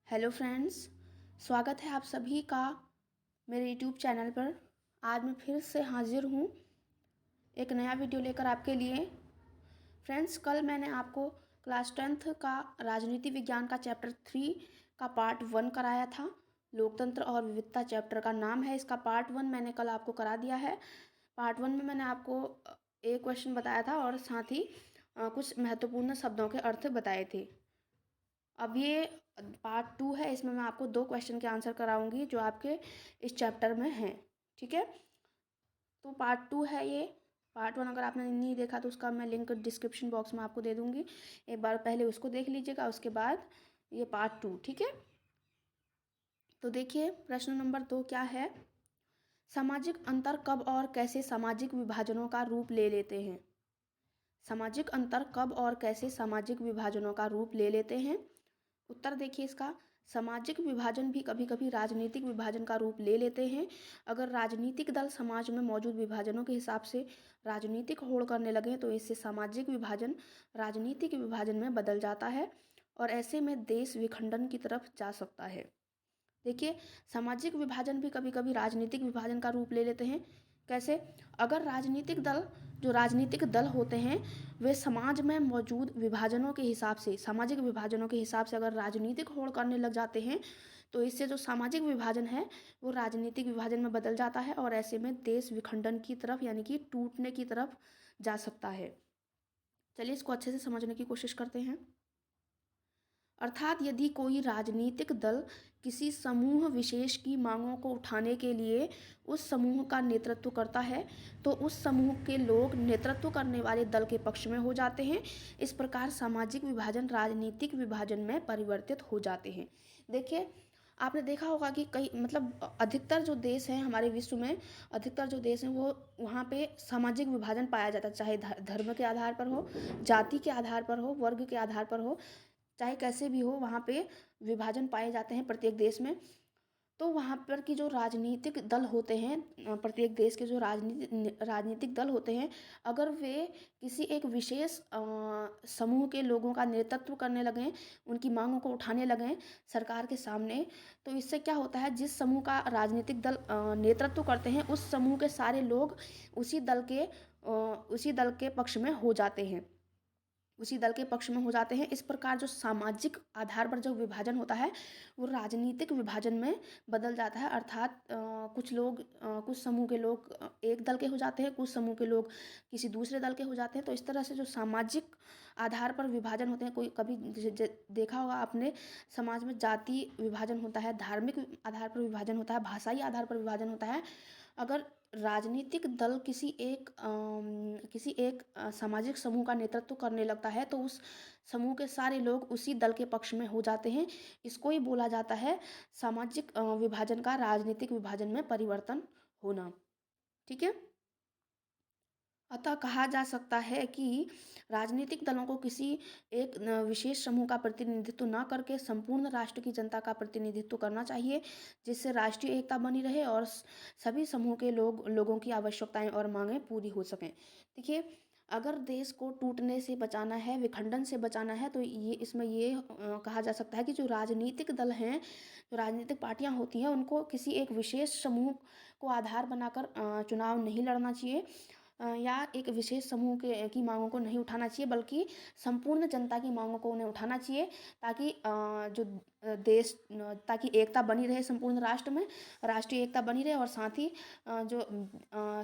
Hello friends, स्वागत है आप सभी का मेरे यूट्यूब चैनल पर। आज मैं फिर से हाजिर हूँ एक नया वीडियो लेकर आपके लिए। फ्रेंड्स, कल मैंने आपको क्लास 10th का राजनीति विज्ञान का चैप्टर 3 का पार्ट 1 कराया था। लोकतंत्र और विविधता चैप्टर का नाम है इसका। पार्ट 1 मैंने कल आपको करा दिया है। पार्ट 1 में मैंने आपको एक क्वेश्चन बताया था और साथ ही कुछ महत्वपूर्ण शब्दों के अर्थ बताए थे। अब ये पार्ट 2 है, इसमें मैं आपको 2 क्वेश्चन के आंसर कराऊंगी जो आपके इस चैप्टर में हैं। ठीक है, तो पार्ट 2 है ये। पार्ट 1 अगर आपने नहीं देखा तो उसका मैं लिंक डिस्क्रिप्शन बॉक्स में आपको दे दूंगी। एक बार पहले उसको देख लीजिएगा, उसके बाद ये पार्ट 2। ठीक है, तो देखिए प्रश्न नंबर 2 क्या है। सामाजिक अंतर कब और कैसे सामाजिक विभाजनों का रूप ले लेते हैं। सामाजिक अंतर कब और कैसे सामाजिक विभाजनों का रूप ले लेते हैं। उत्तर देखिए इसका। सामाजिक विभाजन भी कभी कभी राजनीतिक विभाजन का रूप ले लेते हैं। अगर राजनीतिक दल समाज में मौजूद विभाजनों के हिसाब से राजनीतिक होड़ करने लगे तो इससे सामाजिक विभाजन राजनीतिक विभाजन में बदल जाता है और ऐसे में देश विखंडन की तरफ जा सकता है। देखिए, सामाजिक विभाजन भी कभी कभी राजनीतिक विभाजन का रूप ले लेते हैं। कैसे? अगर राजनीतिक दल होते हैं वे समाज में मौजूद विभाजनों के हिसाब से सामाजिक विभाजनों के हिसाब से अगर राजनीतिक होड़ करने लग जाते हैं तो इससे जो सामाजिक विभाजन है वो राजनीतिक विभाजन में बदल जाता है और ऐसे में देश विखंडन की तरफ यानी कि टूटने की तरफ जा सकता है। चलिए इसको अच्छे से समझने की कोशिश करते हैं। अर्थात यदि कोई राजनीतिक दल किसी समूह विशेष की मांगों को उठाने के लिए उस समूह का नेतृत्व करता है तो उस समूह के लोग नेतृत्व करने वाले दल के पक्ष में हो जाते हैं। इस प्रकार सामाजिक विभाजन राजनीतिक विभाजन में परिवर्तित हो जाते हैं। देखिए, आपने देखा होगा कि कई अधिकतर जो देश हैं हमारे विश्व में, अधिकतर जो देश हैं वो वहाँ पे सामाजिक विभाजन पाया जाता है, चाहे धर्म के आधार पर हो, जाति के आधार पर हो, वर्ग के आधार पर हो, चाहे कैसे भी हो वहाँ पे विभाजन पाए जाते हैं प्रत्येक देश में। तो वहाँ पर की जो राजनीतिक दल होते हैं, प्रत्येक देश के जो राजनीतिक दल होते हैं, अगर वे किसी एक विशेष समूह के लोगों का नेतृत्व करने लगें, उनकी मांगों को उठाने लगें सरकार के सामने, तो इससे क्या होता है, जिस समूह का राजनीतिक दल नेतृत्व करते हैं उस समूह के सारे लोग उसी दल के पक्ष में हो जाते हैं, उसी दल के पक्ष में हो जाते हैं। इस प्रकार जो सामाजिक आधार पर जो विभाजन होता है वो राजनीतिक विभाजन में बदल जाता है। अर्थात कुछ समूह के लोग एक दल के हो जाते हैं, कुछ समूह के लोग किसी दूसरे दल के हो जाते हैं। तो इस तरह से जो सामाजिक आधार पर विभाजन होते हैं, कोई कभी देखा होगा आपने, समाज में जाति विभाजन होता है, धार्मिक आधार पर विभाजन होता है, भाषाई आधार पर विभाजन होता है। अगर राजनीतिक दल किसी एक सामाजिक समूह का नेतृत्व करने लगता है तो उस समूह के सारे लोग उसी दल के पक्ष में हो जाते हैं। इसको ही बोला जाता है सामाजिक विभाजन का राजनीतिक विभाजन में परिवर्तन होना। ठीक है, अतः कहा जा सकता है कि राजनीतिक दलों को किसी एक विशेष समूह का प्रतिनिधित्व न करके संपूर्ण राष्ट्र की जनता का प्रतिनिधित्व करना चाहिए, जिससे राष्ट्रीय एकता बनी रहे और सभी समूह के लोगों की आवश्यकताएं और मांगें पूरी हो सकें। देखिए, अगर देश को टूटने से बचाना है, विखंडन से बचाना है, तो इसमें कहा जा सकता है कि जो राजनीतिक दल हैं, जो राजनीतिक पार्टियां होती हैं, उनको किसी एक विशेष समूह को आधार बनाकर चुनाव नहीं लड़ना चाहिए या एक विशेष समूह की मांगों को नहीं उठाना चाहिए, बल्कि संपूर्ण जनता की मांगों को उन्हें उठाना चाहिए ताकि ताकि एकता बनी रहे संपूर्ण राष्ट्र में, राष्ट्रीय एकता बनी रहे और साथ ही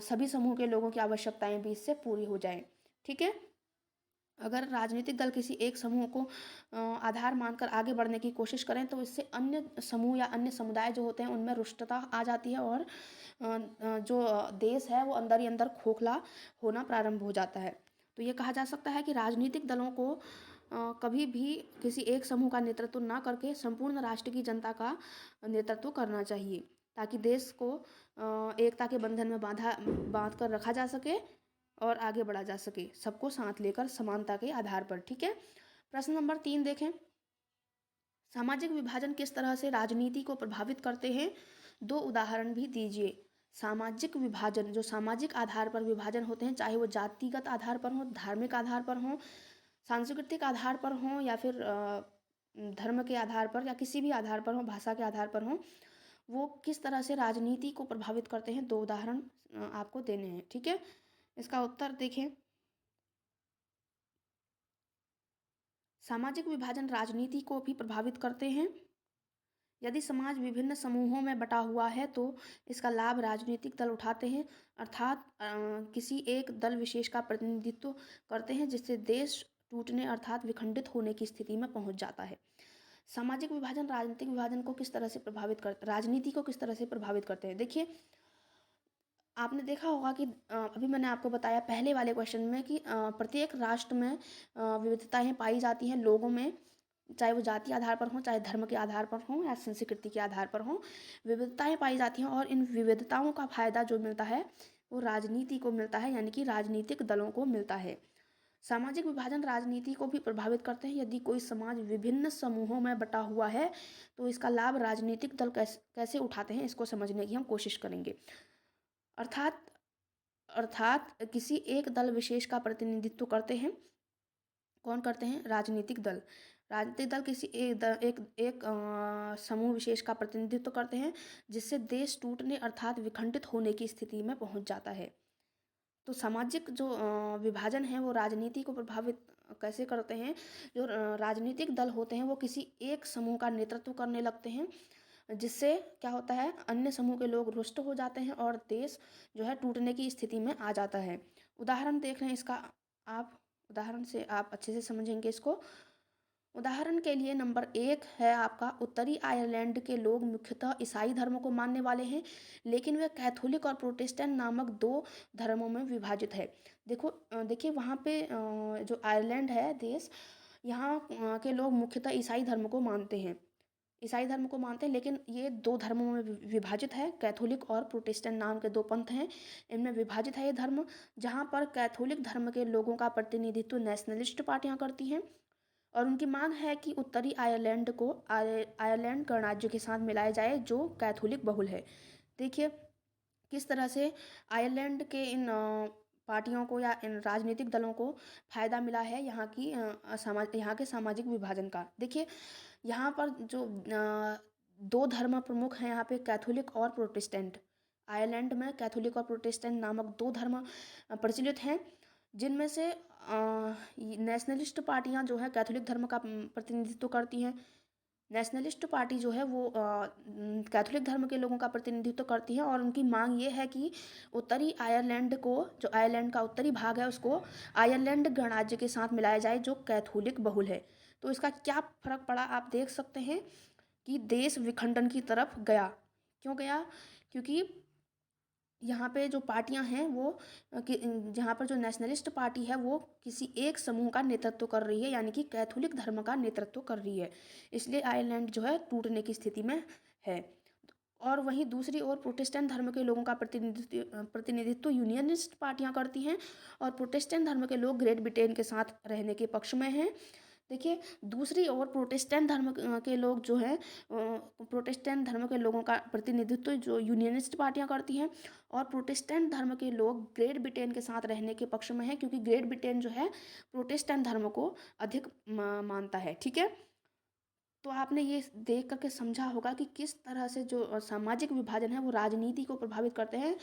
सभी समूह के लोगों की आवश्यकताएं भी इससे पूरी हो जाएं। ठीक है, अगर राजनीतिक दल किसी एक समूह को आधार मानकर आगे बढ़ने की कोशिश करें तो इससे अन्य समूह या अन्य समुदाय जो होते हैं उनमें रुष्टता आ जाती है और जो देश है वो अंदर ही अंदर खोखला होना प्रारंभ हो जाता है। तो ये कहा जा सकता है कि राजनीतिक दलों को कभी भी किसी एक समूह का नेतृत्व ना करके संपूर्ण राष्ट्र की जनता का नेतृत्व करना चाहिए ताकि देश को एकता के बंधन में बांध कर रखा जा सके और आगे बढ़ा जा सके, सबको साथ लेकर समानता के आधार पर। ठीक है, प्रश्न नंबर 3 देखें। सामाजिक विभाजन किस तरह से राजनीति को प्रभावित करते हैं, 2 उदाहरण भी दीजिए। सामाजिक विभाजन, जो सामाजिक आधार पर विभाजन होते हैं, चाहे वो जातिगत आधार पर हो, धार्मिक आधार पर हो, सांस्कृतिक आधार पर हो या फिर धर्म के आधार पर या किसी भी आधार पर हो, भाषा के आधार पर हो, वो किस तरह से राजनीति को प्रभावित करते हैं। 2 उदाहरण आपको देने हैं, ठीक है। इसका उत्तर देखें। सामाजिक विभाजन राजनीति को भी प्रभावित करते हैं। यदि समाज विभिन्न समूहों में बटा हुआ है तो इसका लाभ राजनीतिक दल उठाते हैं, अर्थात किसी एक दल विशेष का प्रतिनिधित्व करते हैं, जिससे देश टूटने अर्थात विखंडित होने की स्थिति में पहुंच जाता है। सामाजिक विभाजन राजनीतिक विभाजन को किस तरह से प्रभावित कर राजनीति को किस तरह से प्रभावित करते हैं। देखिए, आपने देखा होगा कि अभी मैंने आपको बताया पहले वाले क्वेश्चन में कि प्रत्येक राष्ट्र में विविधताएं पाई जाती हैं लोगों में, चाहे वो जाति आधार पर हो, चाहे धर्म के आधार पर हो या संस्कृति के आधार पर हो, विविधताएं पाई जाती हैं और इन विविधताओं का फायदा जो मिलता है वो राजनीति को मिलता है, यानी कि राजनीतिक दलों को मिलता है। सामाजिक विभाजन राजनीति को भी प्रभावित करते हैं। यदि कोई समाज विभिन्न समूहों में बटा हुआ है तो इसका लाभ राजनीतिक दल कैसे उठाते हैं, इसको समझने की हम कोशिश करेंगे। अर्थात किसी एक दल विशेष का प्रतिनिधित्व करते हैं। कौन करते हैं? राजनीतिक दल। राजनीतिक दल किसी एक समूह विशेष का प्रतिनिधित्व करते हैं, जिससे देश टूटने अर्थात विखंडित होने की स्थिति में पहुंच जाता है। तो सामाजिक जो विभाजन है वो राजनीति को प्रभावित कैसे करते हैं। जो राजनीतिक दल होते हैं वो किसी एक समूह का नेतृत्व करने लगते हैं, जिससे क्या होता है, अन्य समूह के लोग रुष्ट हो जाते हैं और देश जो है टूटने की स्थिति में आ जाता है। उदाहरण देख लें इसका, आप उदाहरण से आप अच्छे से समझेंगे इसको। उदाहरण के लिए नंबर 1 है आपका, उत्तरी आयरलैंड के लोग मुख्यतः ईसाई धर्म को मानने वाले हैं, लेकिन वे कैथोलिक और प्रोटेस्टेंट नामक 2 धर्मों में विभाजित है। देखिए वहाँ पे जो आयरलैंड है देश, यहाँ के लोग मुख्यतः ईसाई धर्म को मानते हैं, लेकिन ये 2 धर्मों में विभाजित है। कैथोलिक और प्रोटेस्टेंट नाम के 2 पंथ हैं, इनमें विभाजित है ये धर्म। जहाँ पर कैथोलिक धर्म के लोगों का प्रतिनिधित्व नेशनलिस्ट पार्टियां करती हैं और उनकी मांग है कि उत्तरी आयरलैंड को आयरलैंड गणराज्य के साथ मिलाया जाए जो कैथोलिक बहुल है। देखिए किस तरह से आयरलैंड के इन पार्टियों को या इन राजनीतिक दलों को फायदा मिला है यहाँ के सामाजिक विभाजन का। देखिए यहाँ पर जो 2 धर्म प्रमुख हैं यहाँ पे, कैथोलिक और प्रोटेस्टेंट। आयरलैंड में कैथोलिक और प्रोटेस्टेंट नामक 2 धर्म प्रचलित हैं, जिनमें से नेशनलिस्ट पार्टियां जो है कैथोलिक धर्म का प्रतिनिधित्व करती हैं। नेशनलिस्ट पार्टी जो है वो कैथोलिक धर्म के लोगों का प्रतिनिधित्व करती है और उनकी मांग ये है कि उत्तरी आयरलैंड को, जो आयरलैंड का उत्तरी भाग है, उसको आयरलैंड गणराज्य के साथ मिलाया जाए जो कैथोलिक बहुल है। तो इसका क्या फर्क पड़ा आप देख सकते हैं कि देश विखंडन की तरफ गया। क्यों गया? क्योंकि यहाँ पे जो पार्टियां हैं वो जहाँ पर जो नेशनलिस्ट पार्टी है वो किसी एक समूह का नेतृत्व कर रही है, यानी कि कैथोलिक धर्म का नेतृत्व कर रही है, इसलिए आयरलैंड जो है टूटने की स्थिति में है। और वहीं दूसरी ओर प्रोटेस्टेंट धर्म के लोगों का प्रतिनिधित्व यूनियनिस्ट पार्टियां करती हैं और प्रोटेस्टेंट धर्म के लोग ग्रेट ब्रिटेन के साथ रहने के पक्ष में हैं। देखिए दूसरी ओर प्रोटेस्टेंट धर्म के लोग जो हैं, प्रोटेस्टेंट धर्म के लोगों का प्रतिनिधित्व जो यूनियनिस्ट पार्टियां करती हैं और प्रोटेस्टेंट धर्म के लोग ग्रेट ब्रिटेन के साथ रहने के पक्ष में हैं, क्योंकि ग्रेट ब्रिटेन जो है प्रोटेस्टेंट धर्म को अधिक मानता है। ठीक है, तो आपने ये देख करके समझा होगा कि किस तरह से जो सामाजिक विभाजन है वो राजनीति को प्रभावित करते हैं।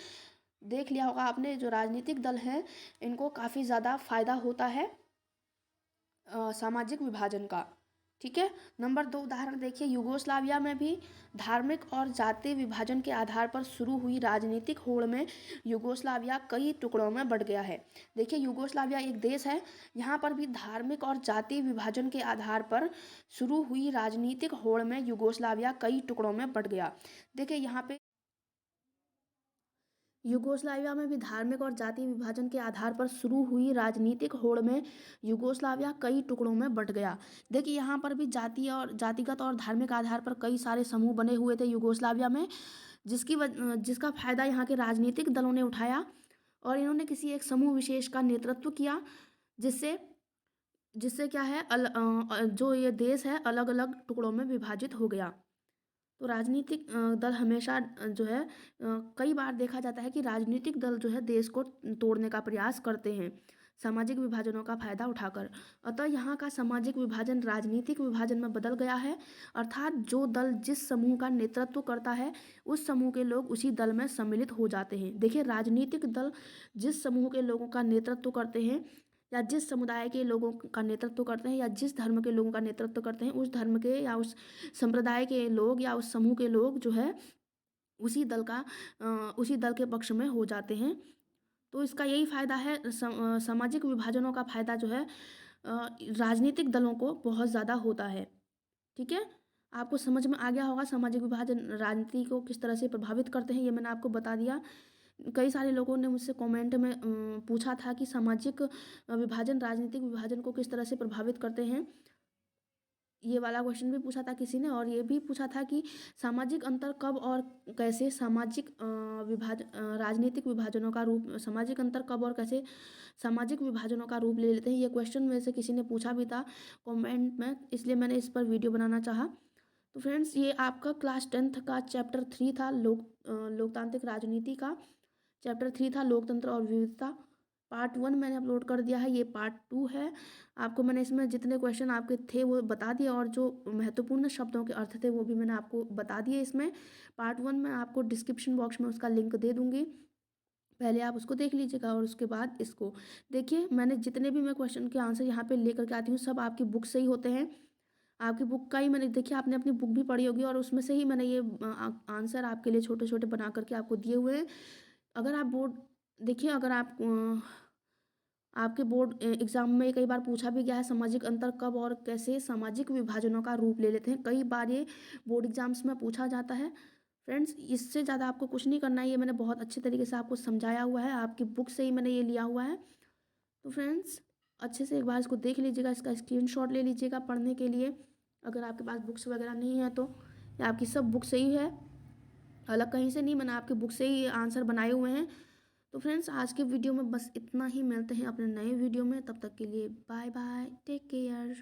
देख लिया होगा आपने, जो राजनीतिक दल हैं इनको काफ़ी ज़्यादा फायदा होता है सामाजिक विभाजन का। ठीक है, नंबर 2 उदाहरण देखिए। युगोस्लाविया में भी धार्मिक और जातीय विभाजन के आधार पर शुरू हुई राजनीतिक होड़ में युगोस्लाविया कई टुकड़ों में बढ़ गया है। देखिए युगोस्लाविया एक देश है, यहाँ पर भी धार्मिक और जातीय विभाजन के आधार पर शुरू हुई राजनीतिक होड़ में युगोस्लाविया कई टुकड़ों में बढ़ गया। देखिए यहाँ पे युगोस्लाविया में भी धार्मिक और जातीय विभाजन के आधार पर शुरू हुई राजनीतिक होड़ में युगोस्लाविया कई टुकड़ों में बंट गया। देखिए यहाँ पर भी जातिगत और धार्मिक आधार पर कई सारे समूह बने हुए थे युगोस्लाविया में, जिसका फायदा यहाँ के राजनीतिक दलों ने उठाया और इन्होंने किसी एक समूह विशेष का नेतृत्व किया, जिससे क्या है जो ये देश है अलग अलग टुकड़ों में विभाजित हो गया। तो राजनीतिक दल हमेशा जो है कई बार देखा जाता है कि राजनीतिक दल जो है देश को तोड़ने का प्रयास करते हैं। सामाजिक विभाजनों का फायदा उठाकर। अतः यहाँ का सामाजिक विभाजन राजनीतिक विभाजन में बदल गया है, अर्थात जो दल जिस समूह का नेतृत्व करता है उस समूह के लोग उसी दल में सम्मिलित हो जाते हैं। देखिए, राजनीतिक दल जिस समूह के लोगों का नेतृत्व करते हैं या जिस समुदाय के लोगों का नेतृत्व करते हैं या जिस धर्म के लोगों का नेतृत्व करते हैं, उस धर्म के या उस संप्रदाय के लोग या उस समूह के लोग जो है उसी दल के पक्ष में हो जाते हैं। तो इसका यही फायदा है, सामाजिक विभाजनों का फायदा जो है राजनीतिक दलों को बहुत ज़्यादा होता है। ठीक है, आपको समझ में आ गया होगा सामाजिक विभाजन राजनीति को किस तरह से प्रभावित करते हैं, ये मैंने आपको बता दिया। कई सारे लोगों ने मुझसे कमेंट में पूछा था कि सामाजिक विभाजन राजनीतिक विभाजन को किस तरह से प्रभावित करते हैं। ये वाला क्वेश्चन भी पूछा था किसी ने, और ये भी पूछा था कि सामाजिक अंतर कब और कैसे राजनीतिक विभाजनों का रूप सामाजिक अंतर कब और कैसे सामाजिक विभाजनों का रूप ले लेते हैं। ये क्वेश्चन में से किसी ने पूछा भी था कमेंट में, इसलिए मैंने इस पर वीडियो बनाना चाहा। तो फ्रेंड्स, ये आपका क्लास 10th का चैप्टर 3 था, लोकतांत्रिक राजनीति का चैप्टर 3 था, लोकतंत्र और विविधता। पार्ट 1 मैंने अपलोड कर दिया है, ये पार्ट 2 है। आपको मैंने इसमें जितने क्वेश्चन आपके थे वो बता दिए, और जो महत्वपूर्ण शब्दों के अर्थ थे वो भी मैंने आपको बता दिए। इसमें पार्ट 1 में आपको डिस्क्रिप्शन बॉक्स में उसका लिंक दे दूँगी, पहले आप उसको देख लीजिएगा और उसके बाद इसको देखिए। मैंने जितने भी मैं क्वेश्चन के आंसर यहाँ पे लेकर के आती हूँ सब आपकी बुक से ही होते हैं। आपकी बुक का ही मैंने, देखिए आपने अपनी बुक भी पढ़ी होगी और उसमें से ही मैंने ये आंसर आपके लिए छोटे छोटे बना करके आपको दिए हुए हैं। अगर आप बोर्ड देखिए, अगर आप आपके बोर्ड एग्जाम में कई बार पूछा भी गया है सामाजिक अंतर कब और कैसे सामाजिक विभाजनों का रूप ले लेते हैं, कई बार ये बोर्ड एग्जाम्स में पूछा जाता है। फ्रेंड्स, इससे ज़्यादा आपको कुछ नहीं करना है, ये मैंने बहुत अच्छे तरीके से आपको समझाया हुआ है, आपकी बुक से ही मैंने ये लिया हुआ है। तो फ्रेंड्स, अच्छे से एक बार इसको देख लीजिएगा, इसका स्क्रीनशॉट ले लीजिएगा पढ़ने के लिए। अगर आपके पास बुक्स वगैरह नहीं है तो, या आपकी सब बुक से ही है, अलग कहीं से नहीं, मैंने आपके बुक से ही आंसर बनाए हुए हैं। तो फ्रेंड्स, आज के वीडियो में बस इतना ही, मिलते हैं अपने नए वीडियो में, तब तक के लिए बाय बाय, टेक केयर।